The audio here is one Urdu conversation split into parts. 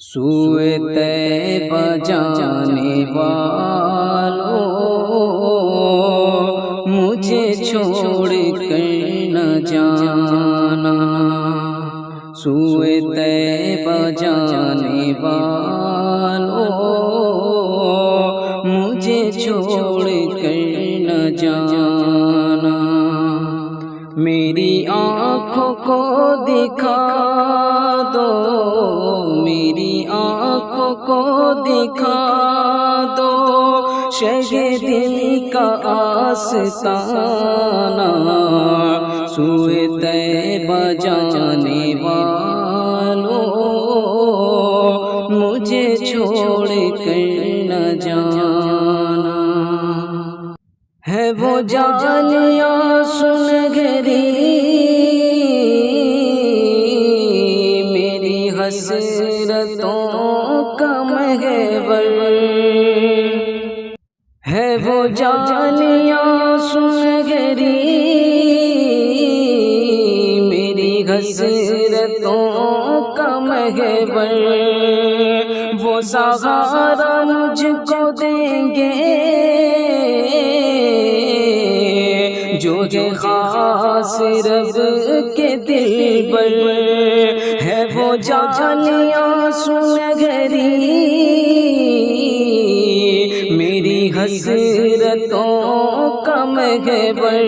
سوئے طیبہ جانے والوں مجھے چھوڑ کر نہ جانا، سوئے طیبہ جانے والوں مجھے چھوڑ کر نہ جانا، میری آنکھوں کو دکھا دو، میری آنکھوں کو دکھا دو شہ دل کا آستانہ، سوئے طیبہ جانے والوں مجھے چھوڑ کر نہ جانا، ہے وہ جانیاں سنہری میری حسرتوں کا محور، ہے وہ جانیاں سنہری میری حسرتوں کا محور، وہ سہارا مجھ کو دیں گے جو ہے خاص رب کے دل پر، ہے وہ جانیاں سنہری میری حسرتوں کا محور،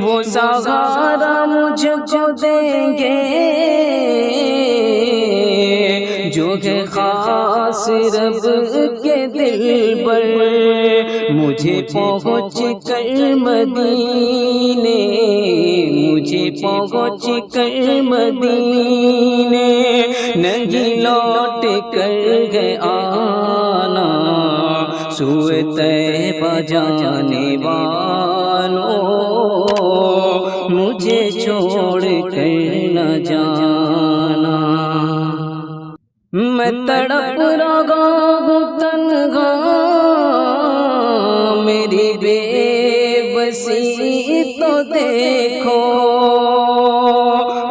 وہ سہارا مجھ کو دیں گے جو ہے خاص رب کے دل پر، مجھے پہنچ کر مدینے، مجھے پہنچ کر مدینے نہیں لوٹ کر گئے آنا، سوئے طیبہ جانے والوں مجھے چھوڑ کر نہ جانا، میں تڑپ رہا ہوں تنہا میری بے بسی تو دیکھو،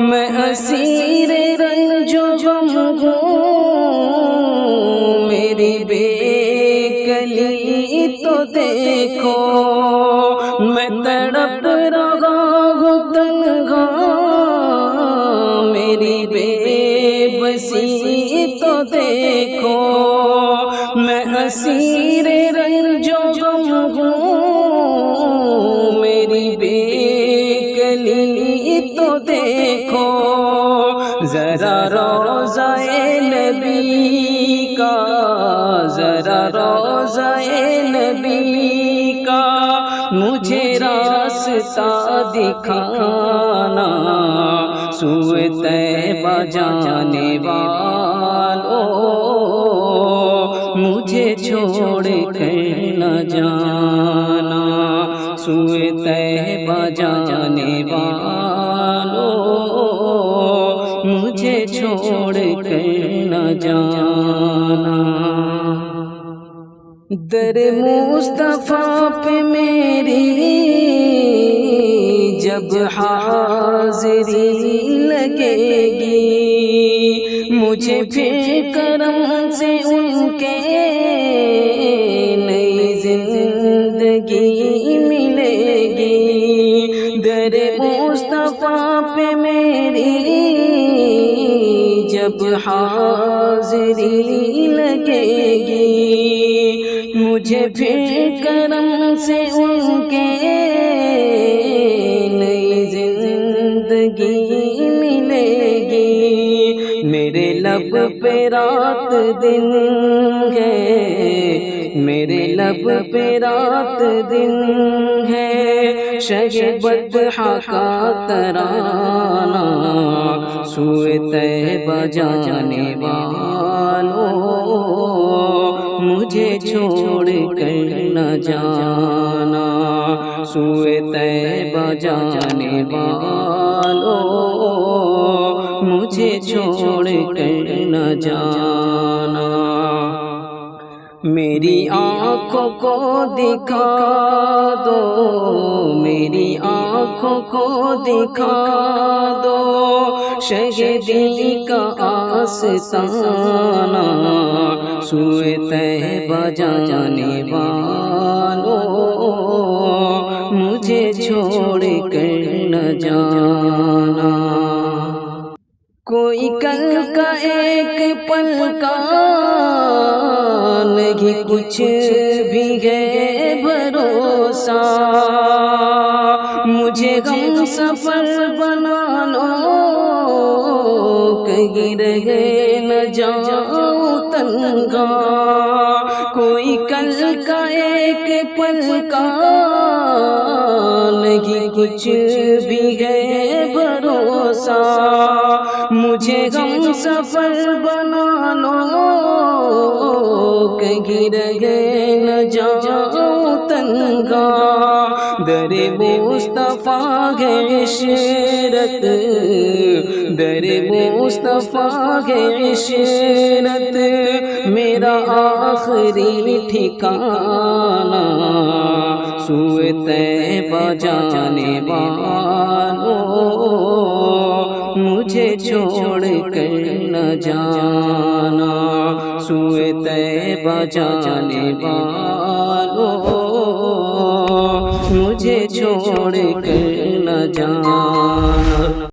میں اسیر رنج و غم ہوں میری بے کلی تو دیکھو، میں تڑپ رہا ہوں تنہا میری بے بسی تو دیکھو، میں اسیر رنج و غم ہوں میری بے کلی تو دیکھو، ذرا روضہ نبی کا، ذرا روضہ نبی کا مجھے راستہ دکھانا، سوئے طیبہ جانے والوں مجھے چھوڑ کر نہ جانا، سوئے طیبہ جانے والوں مجھے چھوڑ کر نہ جانا، در مصطفیٰ پہ میری جب حاضری لگے گی، مجھے پھر کرم سے ان کے نئی زندگی ملے گی، در مصطفیٰ پہ میری جب حاضری لگے گی، مجھے پھر کرم سے ان کے نئی زندگی ملے گی، میرے لب پہ رات دن ہے، میرے لب پہ رات دن ہے شہ بطحہ کا ترانہ، سوئے طیبہ جانے والوں مجھے چھوڑ کر نہ جانا، سوئے طیبہ جانے والوں مجھے چھوڑ کر نہ جانا، میری آنکھوں کو دکھا دو، میری آنکھوں کو دکھا دو، شہدی کا آستانہ سوئے طیبہ جانے والوں، مجھے چھوڑ کر نہ جانا۔ کوئی کل کا ایک پل کا نہیں کچھ بھی ہے بھروسہ، مجھے غم سفر بنا لو، کہیں رہے نہ جاؤں تنہا۔ کوئی کل کا ایک پل کا نہیں کچھ بھی ہے بھروسہ، مجھے غم سفر بنا لو، کہیں رہے نہ جاؤں تنہا۔ در مصطفیٰ ہے عشرت، در مصطفیٰ ہے عشرت، میرا آخری ٹھکانہ سوئے طیبہ جانے والوں، مجھے چھوڑ کر نہ جانا، سوئے طیبہ جانے والوں، مجھے چھوڑ کر نہ جانا۔